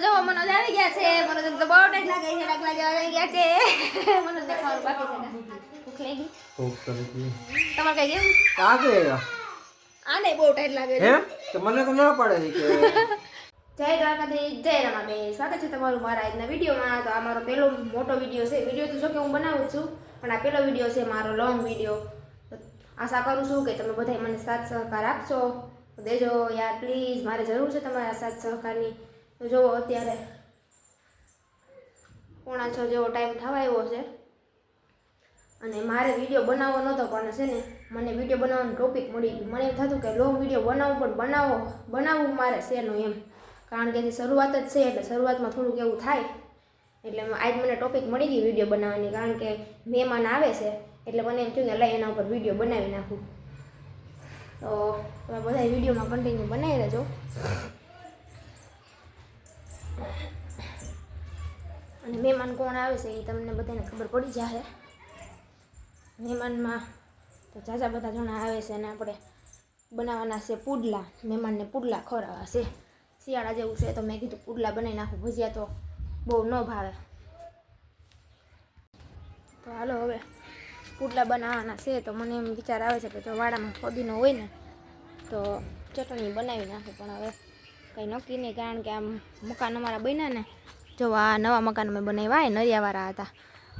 જો મનોજ આવી ગયા છે મનોજ તો બહુ ટાઈમ લાગે છે ડાકલા જવા આવી ગયા છે મનોજ ને ખાવાનું બાકી છે ભૂખ લાગી ભૂખ તો નથી તમારે કઈ કેવું કાગે આને બહુ ટાઈમ લાગે છે હે તો મને તો ના પડે કે જય દ્વારકાધીશ જય રમાબેન સ્વાગત છે તમારું મારા આજના વિડીયોમાં તો આ મારો પહેલો મોટો વિડીયો છે વિડીયો તો જો કે હું બનાવું છું પણ આ પહેલો વિડીયો છે મારો લોંગ વિડીયો આશા કરું છું કે તમે બધા મને સાથ સહકાર આપશો દેજો યાર પ્લીઝ મારે જરૂર છે તમારા સાથ સહકારની તો જુઓ અત્યારે 5:45 જેવો ટાઈમ થવા આવ્યો છે અને મારે વિડીયો બનાવવો નહોતો પણ છે ને મને વિડીયો બનાવવાનું ટોપિક મળી ગયું મને એમ થતું કે લોંગ વિડીયો બનાવવું પણ બનાવવું મારે શેનું એમ કારણ કે શરૂઆત જ છે એટલે શરૂઆતમાં થોડુંક એવું થાય એટલે આજ મને ટોપિક મળી ગઈ વિડીયો બનાવવાની કારણ કે મહેમાન આવે છે એટલે મને એમ થયું કે લઈ એના ઉપર વિડીયો બનાવી નાખું તો તમે બધા વિડીયોમાં કન્ટિન્યુ બનાવી રહેજો અને મહેમાન કોણ આવે છે એ તમને બધાને ખબર પડી જશે મહેમાનમાં તો ઝાઝા બધા જણા આવે છે અને આપણે બનાવવાના છે પુડલા મહેમાનને પુડલા ખવડાવવા છે શિયાળા જેવું છે તો મેં કીધું પુડલા બનાવી નાખું ભજીયા તો બહુ ન ભાવે તો હાલો હવે પુડલા બનાવવાના છે તો મને એમ વિચાર આવે છે કે જો વાડામાં ફોદીનો હોય ને તો ચટણી બનાવી નાખું પણ હવે કંઈ નક્કી નહીં કારણ કે આમ મકાન અમારા બન્યા ને જો આ નવા મકાન મેં બનાવ્યા નરિયાવાળા હતા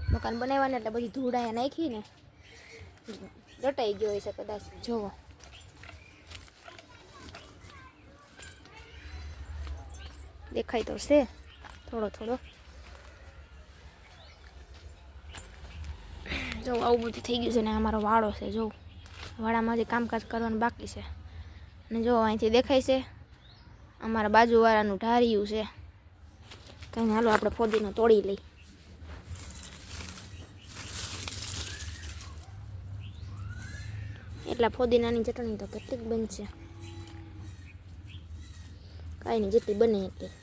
મકાન બનાવ્યા ને એટલે બધી ધૂળાયા નાખીને દટાઈ ગયો હશે કદાચ જોવો દેખાય તો છે થોડો થોડો જો આવું બધું થઈ ગયું છે ને અમારો વાડો છે જો વાડામાં જે કામકાજ કરવાનું બાકી છે અને જો અહીંથી દેખાય છે અમારા બાજુવાળાનું ઢારિયું છે કંઈ હાલો આપણે ફોદીનો તોડી લઈ એટલા ફોદીનાની ચટણી તો કેટલીક બનશે કાંઈ નહીં જેટલી બને એટલી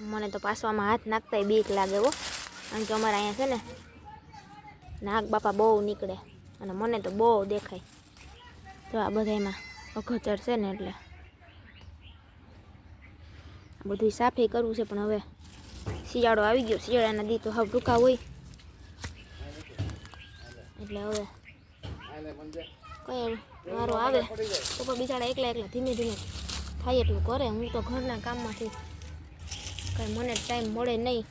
મને તો પાસવામાં હાથ નાખતા બીક લાગે હો કારણ કે અમારા અહીંયા છે ને નાગ બાપા બહુ નીકળે અને મને તો બહુ દેખાય તો આ બધામાં અઘચર છે ને એટલે બધું સાફે કરવું છે પણ હવે શિયાળો આવી ગયો શિયાળાના દી તો હવે ટૂંકા હોય એટલે હવે કઈ મારો આવે તો પણ બિચારા એકલા ધીમે ધીમે થાય એટલું કરે હું તો ઘરના કામમાંથી કાંઈ મને ટાઈમ મળે નહીં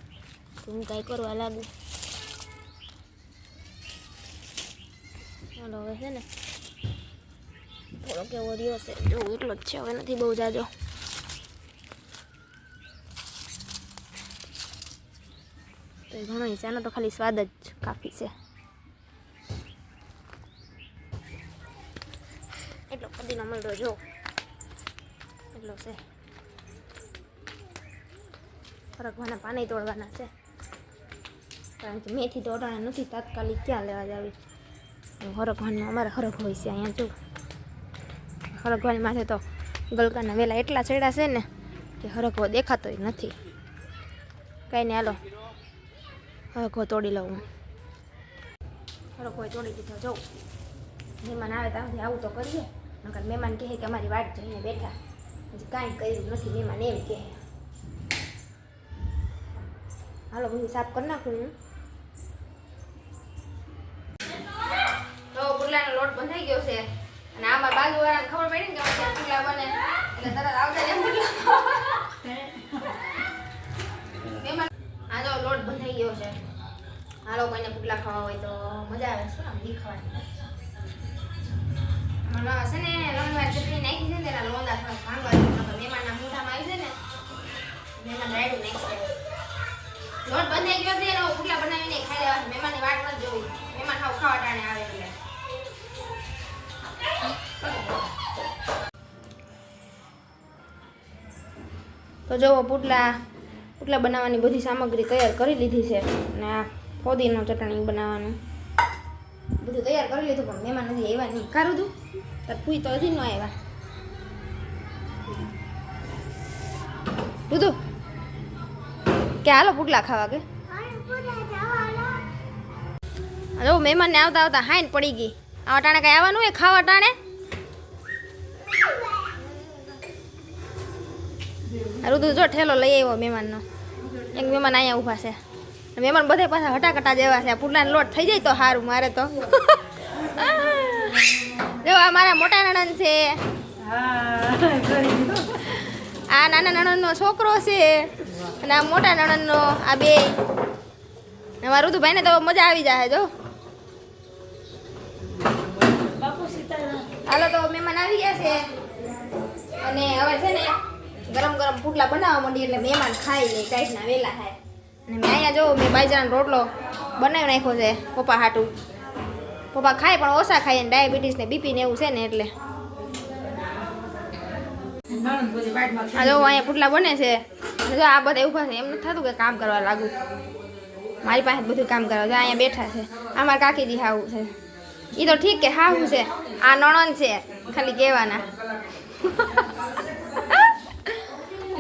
તો હું કાંઈ કરવા લાગુ ચાલો હવે છે ને થોડોક એવો રહ્યો છે જો એટલો જ છે હવે નથી બહુ જાજો તો એ ઘણો છે આનો તો ખાલી સ્વાદ જ કાફી છે એટલો પુદીનો મળ્યો જો એટલો છે હરગવાના પાણી તોડવાના છે કારણ કે મેથી તો અટાણે નથી તાત્કાલિક ક્યાં લેવા જાવી હરગવાનું અમારે હરગ હોય છે અહીંયા જો હરગવાની માથે તો ગલકાના વેલા એટલા ચડ્યા છે ને કે હરગવો દેખાતોય નથી કાંઈ નહીં હાલો હરગવો તોડી લઉં હું હરગવો તોડી દીધો જોઉં મહેમાન આવે ત્યાંથી આવું તો કરીએ નકર મહેમાન કહે કે અમારી વાટ જઈને બેઠા હજી કાંઈ કર્યું નથી મહેમાન એમ કહે હાલો બધું સાફ કરી નાખું હું તો પુડલાનો લોટ બંધાઈ ગયો છે અને આમાં બાજુવાળાને ખબર પડી ને કે અમારે પુડલા બને એટલે તરત આવતા ને પુડલા મહેમાન આ જો લોટ બંધાઈ ગયો છે હાલો કોઈને પુડલા ખાવા હોય તો મજા આવે છે આમ દેખાવાની આમાં છે ને લંગવાર ચટણી નાખી છે ને તેના લોંદા થોડા ભાંગવા મહેમાનના મોઢામાં આવી છે ને મહેમાન રાયડું નાખશે લોટ બંધાઈ ગયો છે એનો પુડલા બનાવીને ખાઈ લેવા મહેમાનની વાટ નથી જોવી મહેમાન ખાવ ખાવા ટાણે આવે એટલે તો જો પુડલા બનાવવાની બધી સામગ્રી તૈયાર કરી લીધી છે અને આ ફોદીનો ચટણી બનાવવાનું બધું તૈયાર કરી લીધું પણ મહેમાન નથી આવ્યા નહીં કારું તું તાર ફૂઈ તો હજી ન આવ્યા દૂધું કે હાલો પુડલા ખાવા કે જો મહેમાનને આવતા આવતા હાઈન પડી ગઈ. આવા ટાણે કઈ આવવાનું હોય ખાવા ટાણે? રુદુ જો ઠેલો લઈ આવ્યો મહેમાનનો. એક મહેમાન અહીંયા ઊભા છે. મહેમાન બધે પાછા હટાકટા જેવા છે. પુડલાનો લોટ થઈ જાય તો સારું મારે તો. જો આ મારા મોટા નણંદ છે. આ નાના નણંદનો છોકરો છે અને આ મોટા નણંદનો આ બે. અમારા રુદુભાઈને તો મજા આવી જાય. જો હાલો તો મહેમાન આવી ગયા છે અને હવે છે ને ગરમ ગરમ પુડલા બનાવવા માંડી એટલે મહેમાન ખાઈ લે ટાઈટના વેલા થાય. અને મેં અહીંયા જો મેં બાજરાનો રોટલો બનાવી નાખ્યો છે પપ્પા હાટું. પપ્પા ખાય પણ ઓછા ખાય ને ડાયાબિટીસ ને બીપી ને એવું છે ને એટલે. આ જો અહીંયા પુડલા બને છે. જો આ બધા ઊભા છે એમ નથી થતું કે કામ કરવા લાગુ. મારી પાસે બધું કામ કરવા. જો અહીંયા બેઠા છે. આ મારા કાકીજી હાવું છે. એ તો ઠીક કે હાવું છે. આ નણંદ છે ખાલી કહેવાના.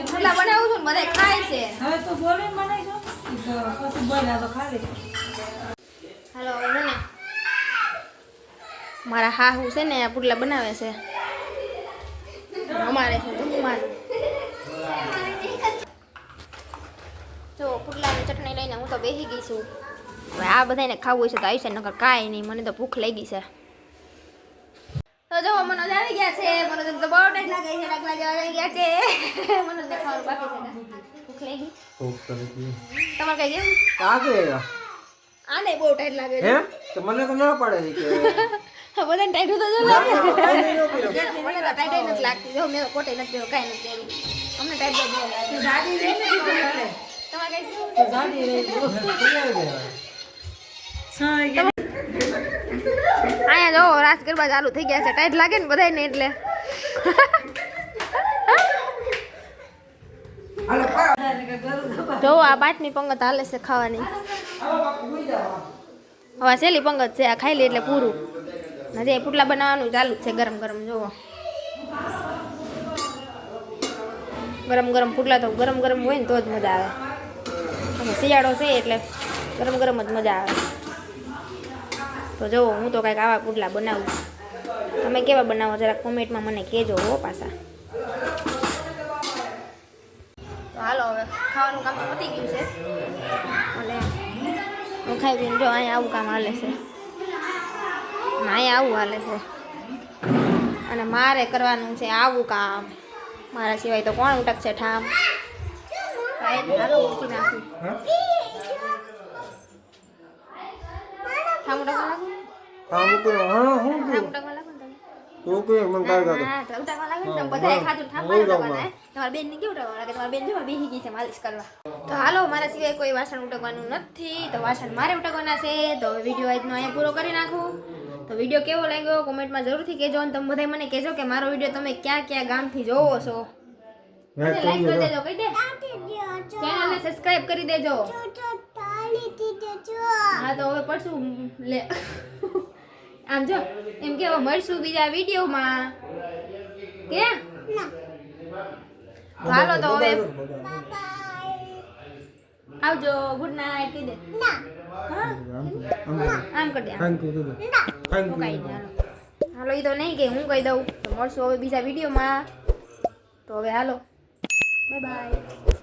પુડલા બનાવું છું બધા ખાય છે. હવે તો બોલે મને જો પછી બોલ્યા તો ખાલી. હાલો હવે ને મારા હાહુ છે ને આ પુડલા બનાવે છે. અમારે છે અમારે જો પુડલાની ચટણી લઈને હું તો બેસી ગઈ છું. હવે આ બધાને ખાવું છે તો આવી છે નકર કાંઈ નહીં. મને તો ભૂખ લાગી છે. તો જો મનોજ આવી ગયા છે. મનોજ તો બહુ ટાઈમ લાગે છે. ડાકલા જેવા આવી ગયા છે. મનોજ દેખાવાનું બાકી છે. ભૂખ લાગી ભૂખ તો નથી. તમારે કઈ કેવું? કાકે આને બહુ ટાઈમ લાગે છે. હે તો મને તો ના પાડે છે કે બધાને ટાઈટ તો જો લાગે. નહીં નો કર્યો. મને તો ટાઈટ નથી લાગતી. જો મેં કોટે નથી કર્યો કાંઈ નથી કર્યું. અમને ટાઈટ જ લાગે. જાડી રહી ને એટલે તમારે કઈ કેવું? જાડી રહી અહીંયા જો રાસ ગરબા ચાલુ થઈ ગયા છે. ટાઈટ લાગે ને બધાને એટલે. જો આ બાટની પંગત હાલે છે ખાવાની. હવે સહેલી પંગત છે. આ ખાઈ લે એટલે પૂરું. હજી પુડલા બનાવવાનું ચાલુ જ છે ગરમ ગરમ. જોવો ગરમ ગરમ પુડલા તો ગરમ ગરમ હોય ને તો જ મજા આવે. અને શિયાળો છે એટલે ગરમ ગરમ જ મજા આવે. તો જુઓ હું તો કાંઈક આવા પુડલા બનાવું. તમે કેવા બનાવો જરા કોમેન્ટમાં મને કહેજો હો પાછા. તો હાલો હવે ખાવાનું કામ તો પતી ગયું છે. અને હું ખાઈ પીને જો અહીંયા આવું કામ હાલે છે. અહીંયા આવું હાલે છે. અને મારે કરવાનું છે આવું કામ. મારા સિવાય તો કોણ ઉટક છે ઠામ. હાલો મૂકી નાખું. ઠામ ઉટકવા લાગુ. કામ કર્યો. હા હું ઠામ કે ઉટકવા લાગુ ને તમે. તું કે મન કાય કાય હા ઠામ ઉટકવા લાગે ને તમે બધાએ ખાધું ઠામ ઉટકવા લાગે. તમારી બેન ને કેવું ઉટકવા લાગે? તમારી બેન જો બેસી ગઈ છે માલિશ કરવા. તો હાલો મારા સિવાય કોઈ વાસણ ઉટકવાનું નથી. તો વાસણ મારે ઉટકવાના છે. તો વિડીયો આજનો અહીંયા પૂરો કરી નાખું. તો વિડીયો કેવો લાગ્યો કોમેન્ટમાં જરૂરથી કહેજો. અને તમે બધા મને કહેજો કે મારો વિડીયો તમે ક્યાં ક્યાં ગામથી જોવો છો. લાઈક કરી દેજો. કહી દે ચેનલને સબસ્ક્રાઇબ કરી દેજો. હા તો હવે પડશું લે આમ જો એમ કેવો મળશું બીજા વિડીયોમાં કે હાલો તો હવે આવજો. ગુડ નાઇટ કહી દે. આમ કરી દે. થેન્ક યુ હું કહી દે. હાલો હાલો એ તો નહીં કે હું કહી દઉં. તો મળશું હવે બીજા વિડીયોમાં. તો હવે હાલો બાય બાય.